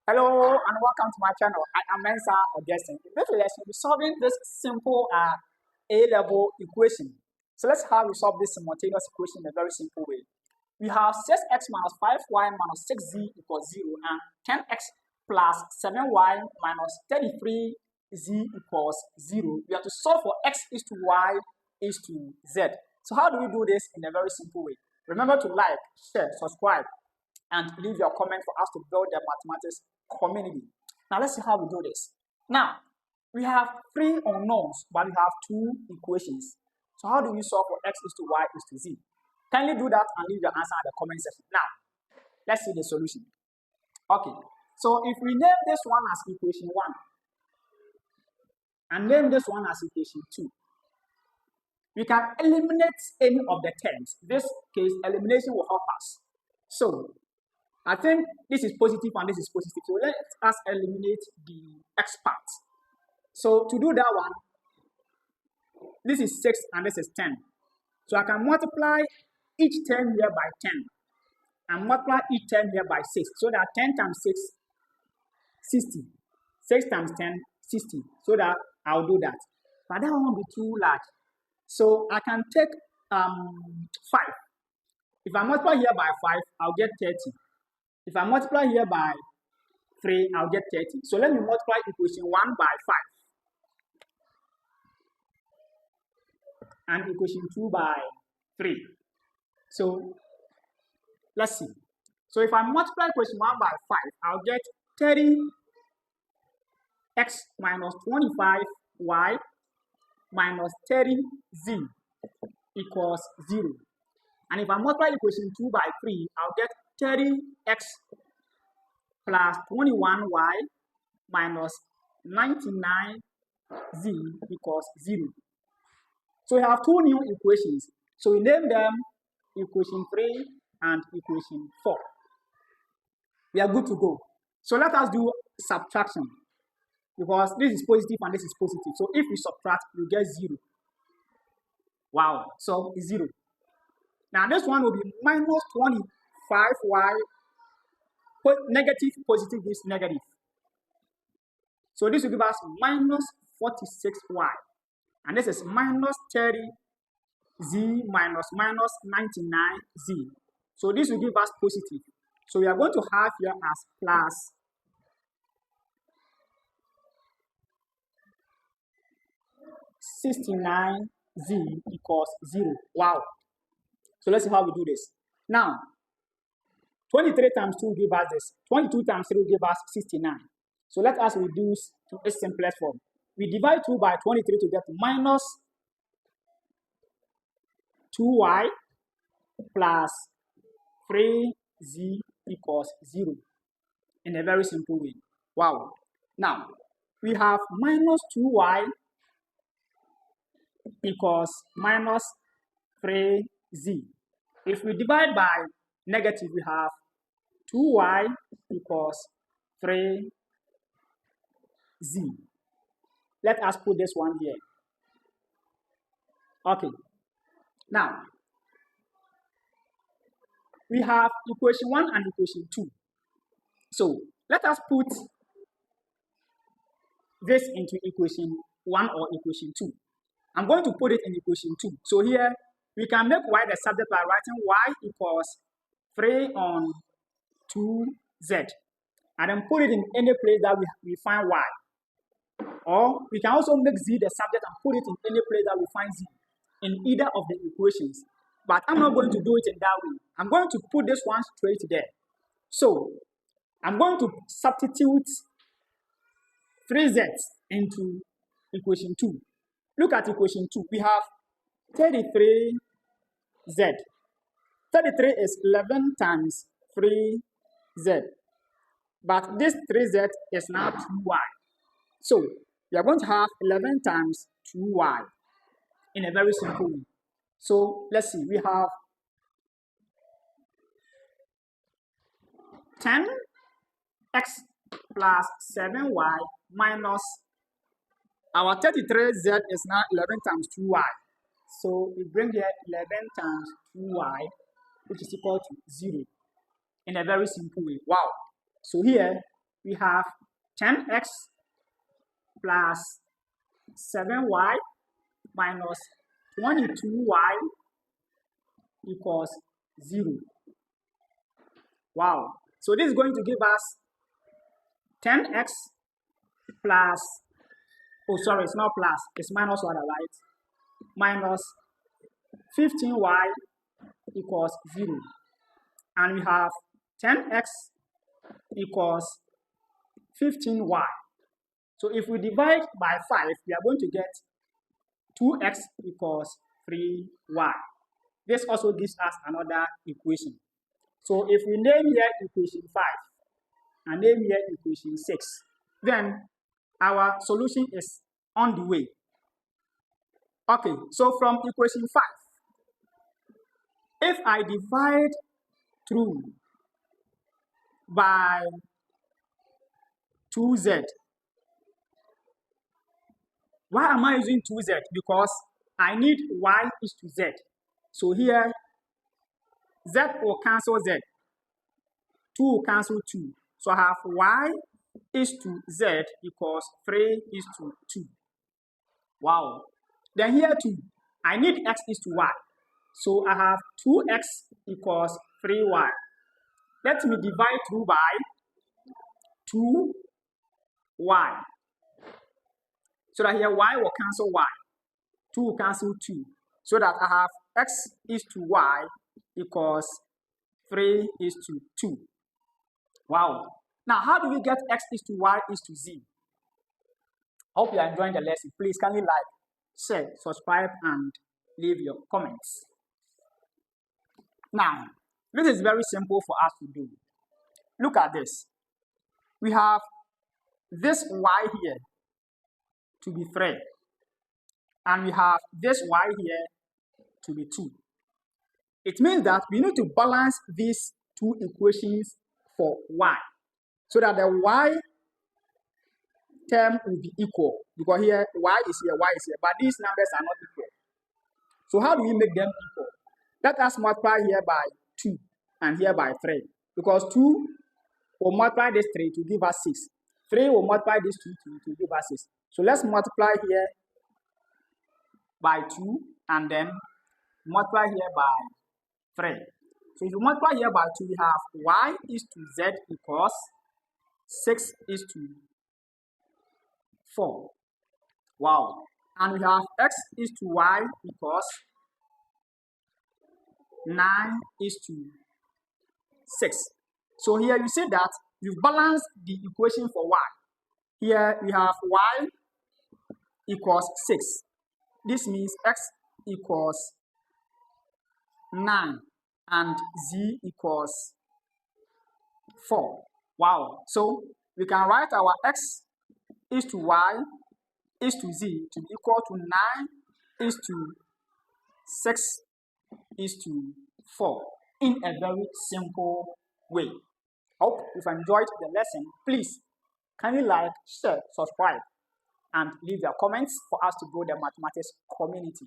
Hello and welcome to my channel. I am Mensa Augustine. In this lesson, we'll be solving this simple A-level equation. So let's how we solve this simultaneous equation in a very simple way. We have 6x minus 5y minus 6z equals 0 and 10x plus 7y minus 33z equals 0. We have to solve for x is to y is to z. So how do we do this in a very simple way? Remember to like, share, subscribe, and leave your comment for us to build the mathematics community. Now let's see how we do this. Now we have three unknowns, but we have two equations. So how do we solve for x is to y is to z? Kindly do that and leave your answer in the comment section. Now let's see the solution. Okay, so if we name this one as equation 1 and name this one as equation 2, we can eliminate any of the terms. In this case, elimination will help us. So I think this is positive and this is positive. So let us eliminate the x part. So to do that one, this is 6 and this is 10. So I can multiply each term here by 10 and multiply each term here by 6. So that 10 times 6, 60. 6 times 10, 60. So that I'll do that. But that won't be too large. So I can take 5. If I multiply here by 5, I'll get 30. If I multiply here by 3, I'll get 30. So let me multiply equation 1 by 5 and equation 2 by 3. So let's see. So if I multiply equation 1 by 5, I'll get 30x minus 25y minus 30z equals 0. And if I multiply equation 2 by 3, I'll get 30x plus 21y minus 99z equals 0. So we have two new equations. So we name them equation 3 and equation 4. We are good to go. So let us do subtraction, because this is positive and this is positive. So if we subtract, we get 0. Wow, so it's 0. Now this one will be minus 25y, negative, positive is negative. So this will give us minus 46y. And this is minus 30z minus 99z. So this will give us positive. So we are going to have here as plus 69z equals 0. Wow. So let's see how we do this. Now, 23 times 2 will give us this. 22 times 3 will give us 69. So let us reduce to its simplest form. We divide 2 by 23 to get minus 2y plus 3z equals 0 in a very simple way. Wow. Now, we have minus 2y equals minus 3z. If we divide by negative, we have 2y equals 3z. Let us put this one here. Okay. Now, we have equation 1 and equation 2. So, let us put this into equation 1 or equation 2. I'm going to put it in equation 2. So here, we can make y the subject by writing y equals 3 on 2z. And then put it in any place that we find y. Or we can also make z the subject and put it in any place that we find z in either of the equations. But I'm not going to do it in that way. I'm going to put this one straight there. So I'm going to substitute 3z into equation 2. Look at equation 2. We have 33z. 33 is 11 times 3z. But this 3z is now 2y. So we are going to have 11 times 2y in a very simple way. So let's see. We have 10x plus 7y minus our 33z is now 11 times 2y. So we bring here 11 times 2y, which is equal to 0 in a very simple way. Wow. So here we have 10x plus 7y minus 22y equals 0. Wow. So this is going to give us 10x plus, oh sorry, it's not plus, it's minus what I write, minus 15y equals 0. And we have 10x equals 15y. So if we divide by 5, we are going to get 2x equals 3y. This also gives us another equation. So if we name here equation 5 and name here equation 6, then our solution is on the way. Okay, so from equation 5, if I divide through by 2z, why am I using 2z? Because I need y is to z. So here, z will cancel z. 2 will cancel 2. So I have y is to z equals 3 is to 2. Wow. Then here too, I need x is to y. So I have 2x equals 3y. Let me divide through by 2y. So that here y will cancel y. 2 will cancel 2. So that I have x is to y equals 3 is to 2. Wow. Now, how do we get x is to y is to z? Hope you are enjoying the lesson. Please kindly like, share, subscribe, and leave your comments. Now, this is very simple for us to do. Look at this. We have this y here to be 3. And we have this y here to be 2. It means that we need to balance these two equations for y, so that the y term will be equal, because here y is here, but these numbers are not equal. So how do we make them equal? Let us multiply here by 2 and here by 3, because 2 will multiply this 3 to give us 6. 3 will multiply this 2 to give us 6. So let's multiply here by 2 and then multiply here by 3. So if you multiply here by 2, we have y is to z equals 6 is to 4. Wow. And we have x is to y equals 9 is to 6. So here you see that we've balanced the equation for y. Here we have y equals 6. This means x equals 9 and z equals 4. Wow. So we can write our x is to y is to z to be equal to 9 is to 6 is to 4 in a very simple way. Hope you've enjoyed the lesson. Please kindly like, share, subscribe, and leave your comments for us to grow the mathematics community.